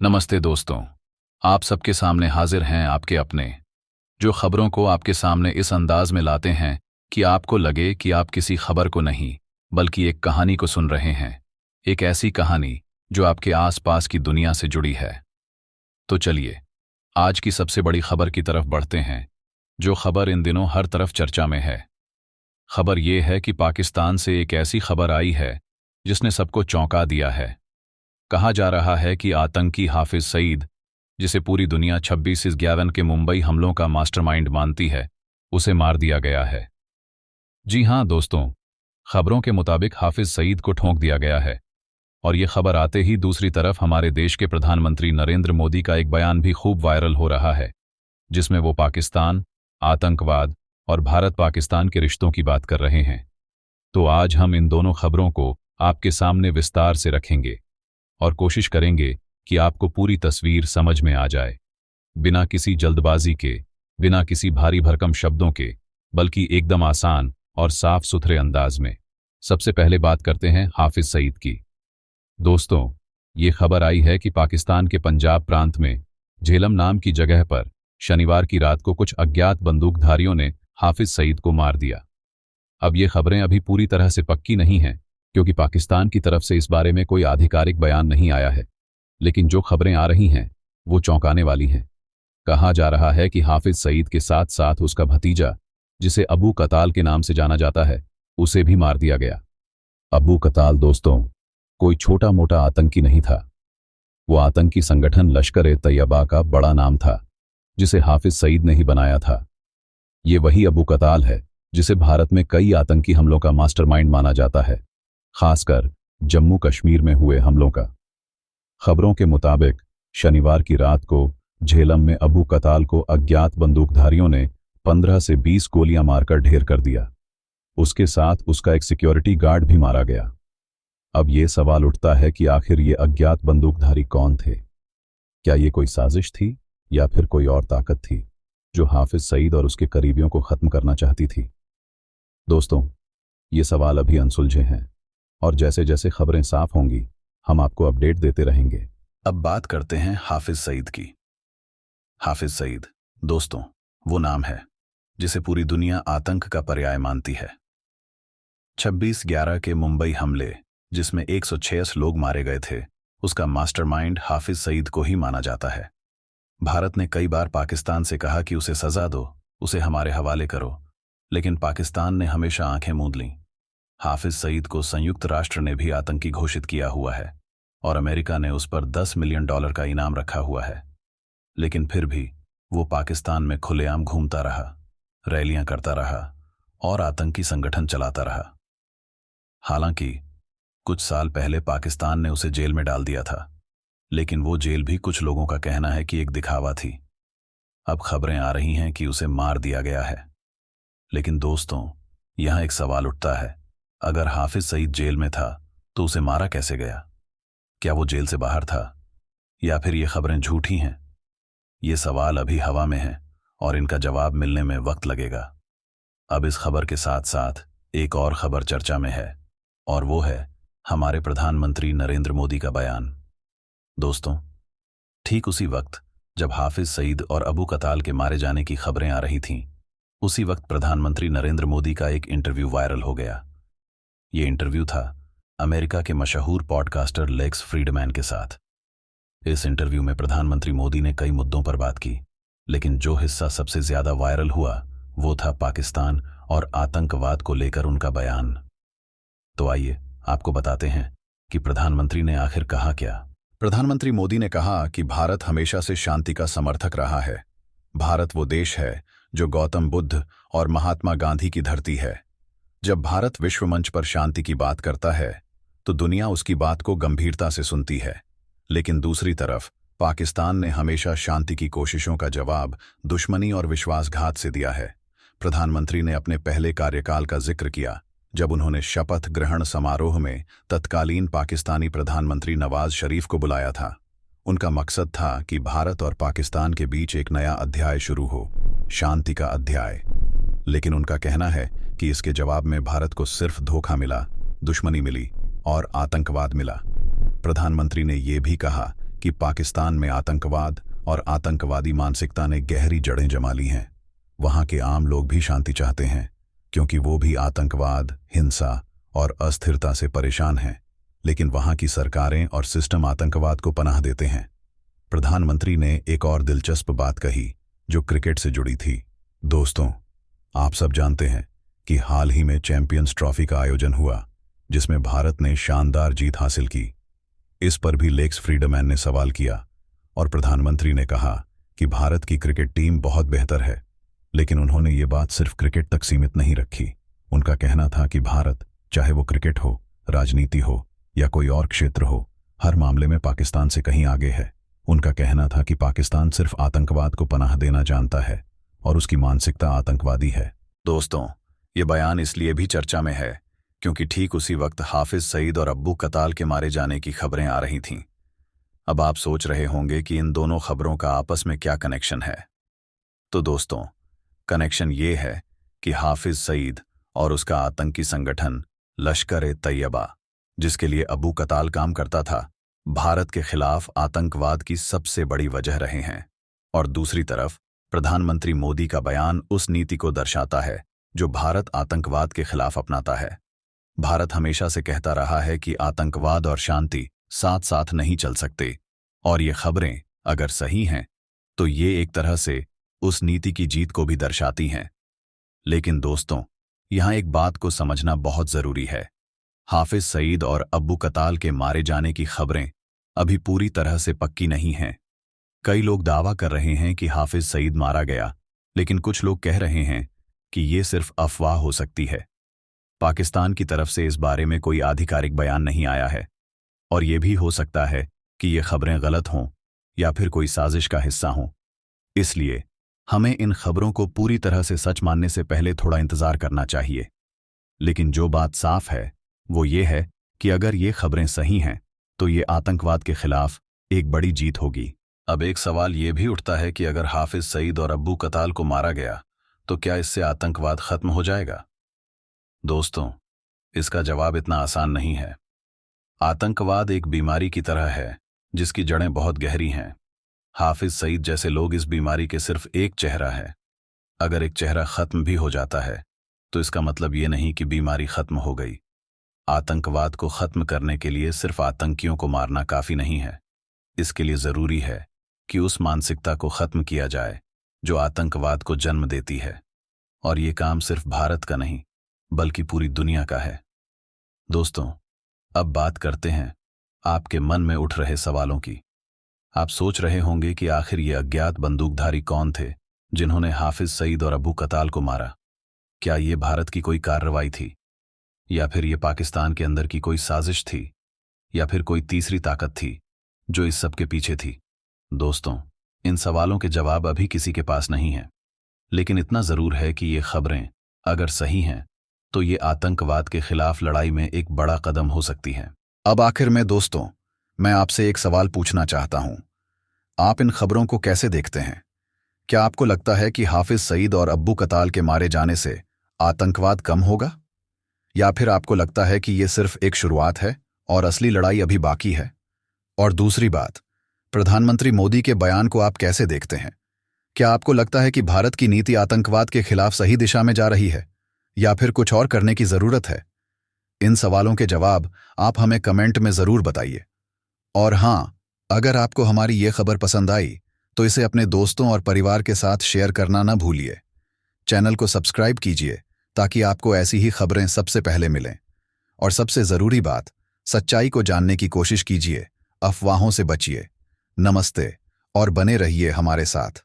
नमस्ते दोस्तों। आप सबके सामने हाजिर हैं आपके अपने, जो खबरों को आपके सामने इस अंदाज में लाते हैं कि आपको लगे कि आप किसी खबर को नहीं बल्कि एक कहानी को सुन रहे हैं। एक ऐसी कहानी जो आपके आसपास की दुनिया से जुड़ी है। तो चलिए आज की सबसे बड़ी खबर की तरफ बढ़ते हैं, जो खबर इन दिनों हर तरफ चर्चा में है। खबर यह है कि पाकिस्तान से एक ऐसी खबर आई है जिसने सबको चौंका दिया है। कहा जा रहा है कि आतंकी हाफिज सईद, जिसे पूरी दुनिया 26/11 के मुंबई हमलों का मास्टरमाइंड मानती है, उसे मार दिया गया है। जी हां दोस्तों, खबरों के मुताबिक हाफिज सईद को ठोंक दिया गया है। और ये खबर आते ही दूसरी तरफ हमारे देश के प्रधानमंत्री नरेंद्र मोदी का एक बयान भी खूब वायरल हो रहा है, जिसमें वो पाकिस्तान, आतंकवाद और भारत पाकिस्तान के रिश्तों की बात कर रहे हैं। तो आज हम इन दोनों खबरों को आपके सामने विस्तार से रखेंगे और कोशिश करेंगे कि आपको पूरी तस्वीर समझ में आ जाए, बिना किसी जल्दबाजी के, बिना किसी भारी भरकम शब्दों के, बल्कि एकदम आसान और साफ सुथरे अंदाज में। सबसे पहले बात करते हैं हाफिज सईद की। दोस्तों, ये खबर आई है कि पाकिस्तान के पंजाब प्रांत में झेलम नाम की जगह पर शनिवार की रात को कुछ अज्ञात बंदूकधारियों ने हाफिज सईद को मार दिया। अब ये खबरें अभी पूरी तरह से पक्की नहीं हैं, क्योंकि पाकिस्तान की तरफ से इस बारे में कोई आधिकारिक बयान नहीं आया है, लेकिन जो खबरें आ रही हैं वो चौंकाने वाली हैं। कहा जा रहा है कि हाफिज सईद के साथ साथ उसका भतीजा, जिसे अबू कताल के नाम से जाना जाता है, उसे भी मार दिया गया। अबू कताल दोस्तों कोई छोटा मोटा आतंकी नहीं था। वो आतंकी संगठन लश्कर-ए-तैयबा का बड़ा नाम था, जिसे हाफिज सईद ने ही बनाया था। ये वही अबू कताल है जिसे भारत में कई आतंकी हमलों का मास्टरमाइंड माना जाता है, खासकर जम्मू कश्मीर में हुए हमलों का। खबरों के मुताबिक शनिवार की रात को झेलम में अबू कताल को अज्ञात बंदूकधारियों ने 15 से 20 गोलियां मारकर ढेर कर दिया। उसके साथ उसका एक सिक्योरिटी गार्ड भी मारा गया। अब ये सवाल उठता है कि आखिर ये अज्ञात बंदूकधारी कौन थे? क्या ये कोई साजिश थी या फिर कोई और ताकत थी जो हाफिज सईद और उसके करीबियों को खत्म करना चाहती थी? दोस्तों, ये सवाल अभी अनसुलझे हैं और जैसे जैसे खबरें साफ होंगी हम आपको अपडेट देते रहेंगे। अब बात करते हैं हाफिज सईद की। हाफिज सईद दोस्तों वो नाम है जिसे पूरी दुनिया आतंक का पर्याय मानती है। 26/11 के मुंबई हमले, जिसमें 106 लोग मारे गए थे, उसका मास्टरमाइंड हाफिज सईद को ही माना जाता है। भारत ने कई बार पाकिस्तान से कहा कि उसे सजा दो, उसे हमारे हवाले करो, लेकिन पाकिस्तान ने हमेशा आंखें मूंद लीं। हाफिज सईद को संयुक्त राष्ट्र ने भी आतंकी घोषित किया हुआ है और अमेरिका ने उस पर $10 मिलियन का इनाम रखा हुआ है। लेकिन फिर भी वो पाकिस्तान में खुलेआम घूमता रहा, रैलियां करता रहा और आतंकी संगठन चलाता रहा। हालांकि कुछ साल पहले पाकिस्तान ने उसे जेल में डाल दिया था, लेकिन वो जेल भी कुछ लोगों का कहना है कि एक दिखावा थी। अब खबरें आ रही हैं कि उसे मार दिया गया है। लेकिन दोस्तों, यहां एक सवाल उठता है, अगर हाफिज सईद जेल में था तो उसे मारा कैसे गया? क्या वो जेल से बाहर था या फिर ये खबरें झूठी हैं? ये सवाल अभी हवा में हैं और इनका जवाब मिलने में वक्त लगेगा। अब इस खबर के साथ साथ एक और खबर चर्चा में है और वो है हमारे प्रधानमंत्री नरेंद्र मोदी का बयान। दोस्तों, ठीक उसी वक्त जब हाफिज सईद और अबू कताल के मारे जाने की खबरें आ रही थीं, उसी वक्त प्रधानमंत्री नरेंद्र मोदी का एक इंटरव्यू वायरल हो गया। ये इंटरव्यू था अमेरिका के मशहूर पॉडकास्टर लेक्स फ्रीडमैन के साथ। इस इंटरव्यू में प्रधानमंत्री मोदी ने कई मुद्दों पर बात की, लेकिन जो हिस्सा सबसे ज्यादा वायरल हुआ वो था पाकिस्तान और आतंकवाद को लेकर उनका बयान। तो आइए आपको बताते हैं कि प्रधानमंत्री ने आखिर कहा क्या। प्रधानमंत्री मोदी ने कहा कि भारत हमेशा से शांति का समर्थक रहा है। भारत वो देश है जो गौतम बुद्ध और महात्मा गांधी की धरती है। जब भारत विश्व मंच पर शांति की बात करता है तो दुनिया उसकी बात को गंभीरता से सुनती है, लेकिन दूसरी तरफ पाकिस्तान ने हमेशा शांति की कोशिशों का जवाब दुश्मनी और विश्वासघात से दिया है। प्रधानमंत्री ने अपने पहले कार्यकाल का जिक्र किया, जब उन्होंने शपथ ग्रहण समारोह में तत्कालीन पाकिस्तानी प्रधानमंत्री नवाज शरीफ को बुलाया था। उनका मकसद था कि भारत और पाकिस्तान के बीच एक नया अध्याय शुरू हो, शांति का अध्याय। लेकिन उनका कहना है कि इसके जवाब में भारत को सिर्फ धोखा मिला, दुश्मनी मिली और आतंकवाद मिला। प्रधानमंत्री ने यह भी कहा कि पाकिस्तान में आतंकवाद और आतंकवादी मानसिकता ने गहरी जड़ें जमा ली हैं। वहां के आम लोग भी शांति चाहते हैं, क्योंकि वो भी आतंकवाद, हिंसा और अस्थिरता से परेशान हैं। लेकिन वहां की सरकारें और सिस्टम आतंकवाद को पनाह देते हैं। प्रधानमंत्री ने एक और दिलचस्प बात कही, जो क्रिकेट से जुड़ी थी। दोस्तों, आप सब जानते हैं कि हाल ही में चैंपियंस ट्रॉफी का आयोजन हुआ, जिसमें भारत ने शानदार जीत हासिल की। इस पर भी लेक्स फ्रीडमैन ने सवाल किया और प्रधानमंत्री ने कहा कि भारत की क्रिकेट टीम बहुत बेहतर है। लेकिन उन्होंने ये बात सिर्फ क्रिकेट तक सीमित नहीं रखी। उनका कहना था कि भारत, चाहे वो क्रिकेट हो, राजनीति हो या कोई और क्षेत्र हो, हर मामले में पाकिस्तान से कहीं आगे है। उनका कहना था कि पाकिस्तान सिर्फ आतंकवाद को पनाह देना जानता है और उसकी मानसिकता आतंकवादी है। दोस्तों, ये बयान इसलिए भी चर्चा में है क्योंकि ठीक उसी वक्त हाफिज सईद और अब्बू कताल के मारे जाने की खबरें आ रही थीं। अब आप सोच रहे होंगे कि इन दोनों खबरों का आपस में क्या कनेक्शन है। तो दोस्तों, कनेक्शन ये है कि हाफिज सईद और उसका आतंकी संगठन लश्कर-ए-तैयबा, जिसके लिए अब्बू कताल काम करता था, भारत के खिलाफ आतंकवाद की सबसे बड़ी वजह रहे हैं। और दूसरी तरफ प्रधानमंत्री मोदी का बयान उस नीति को दर्शाता है जो भारत आतंकवाद के खिलाफ अपनाता है। भारत हमेशा से कहता रहा है कि आतंकवाद और शांति साथ साथ नहीं चल सकते, और ये खबरें अगर सही हैं तो ये एक तरह से उस नीति की जीत को भी दर्शाती हैं। लेकिन दोस्तों, यहां एक बात को समझना बहुत जरूरी है। हाफिज सईद और अब्बू कताल के मारे जाने की खबरें अभी पूरी तरह से पक्की नहीं हैं। कई लोग दावा कर रहे हैं कि हाफिज सईद मारा गया, लेकिन कुछ लोग कह रहे हैं कि ये सिर्फ अफवाह हो सकती है। पाकिस्तान की तरफ से इस बारे में कोई आधिकारिक बयान नहीं आया है, और ये भी हो सकता है कि ये खबरें गलत हों या फिर कोई साजिश का हिस्सा हों। इसलिए हमें इन खबरों को पूरी तरह से सच मानने से पहले थोड़ा इंतजार करना चाहिए। लेकिन जो बात साफ है वो ये है कि अगर ये खबरें सही हैं तो ये आतंकवाद के खिलाफ एक बड़ी जीत होगी। अब एक सवाल ये भी उठता है कि अगर हाफिज सईद और अब्बू कताल को मारा गया तो क्या इससे आतंकवाद खत्म हो जाएगा? दोस्तों, इसका जवाब इतना आसान नहीं है। आतंकवाद एक बीमारी की तरह है जिसकी जड़ें बहुत गहरी हैं। हाफिज सईद जैसे लोग इस बीमारी के सिर्फ एक चेहरा है। अगर एक चेहरा खत्म भी हो जाता है तो इसका मतलब ये नहीं कि बीमारी खत्म हो गई। आतंकवाद को खत्म करने के लिए सिर्फ आतंकियों को मारना काफी नहीं है। इसके लिए जरूरी है कि उस मानसिकता को खत्म किया जाए जो आतंकवाद को जन्म देती है। और ये काम सिर्फ भारत का नहीं बल्कि पूरी दुनिया का है। दोस्तों, अब बात करते हैं आपके मन में उठ रहे सवालों की। आप सोच रहे होंगे कि आखिर ये अज्ञात बंदूकधारी कौन थे जिन्होंने हाफिज सईद और अब्बू कताल को मारा? क्या ये भारत की कोई कार्रवाई थी, या फिर ये पाकिस्तान के अंदर की कोई साजिश थी, या फिर कोई तीसरी ताकत थी जो इस सब के पीछे थी? दोस्तों, इन सवालों के जवाब अभी किसी के पास नहीं है, लेकिन इतना जरूर है कि ये खबरें अगर सही हैं तो ये आतंकवाद के खिलाफ लड़ाई में एक बड़ा कदम हो सकती है। अब आखिर में दोस्तों, मैं आपसे एक सवाल पूछना चाहता हूं। आप इन खबरों को कैसे देखते हैं? क्या आपको लगता है कि हाफिज सईद और अब्बू कताल के मारे जाने से आतंकवाद कम होगा, या फिर आपको लगता है कि ये सिर्फ एक शुरुआत है और असली लड़ाई अभी बाकी है? और दूसरी बात, प्रधानमंत्री मोदी के बयान को आप कैसे देखते हैं? क्या आपको लगता है कि भारत की नीति आतंकवाद के खिलाफ सही दिशा में जा रही है, या फिर कुछ और करने की जरूरत है? इन सवालों के जवाब आप हमें कमेंट में जरूर बताइए। और हां, अगर आपको हमारी ये खबर पसंद आई तो इसे अपने दोस्तों और परिवार के साथ शेयर करना न भूलिए। चैनल को सब्सक्राइब कीजिए ताकि आपको ऐसी ही खबरें सबसे पहले मिलें। और सबसे जरूरी बात, सच्चाई को जानने की कोशिश कीजिए, अफवाहों से बचिए। नमस्ते, और बने रहिए हमारे साथ।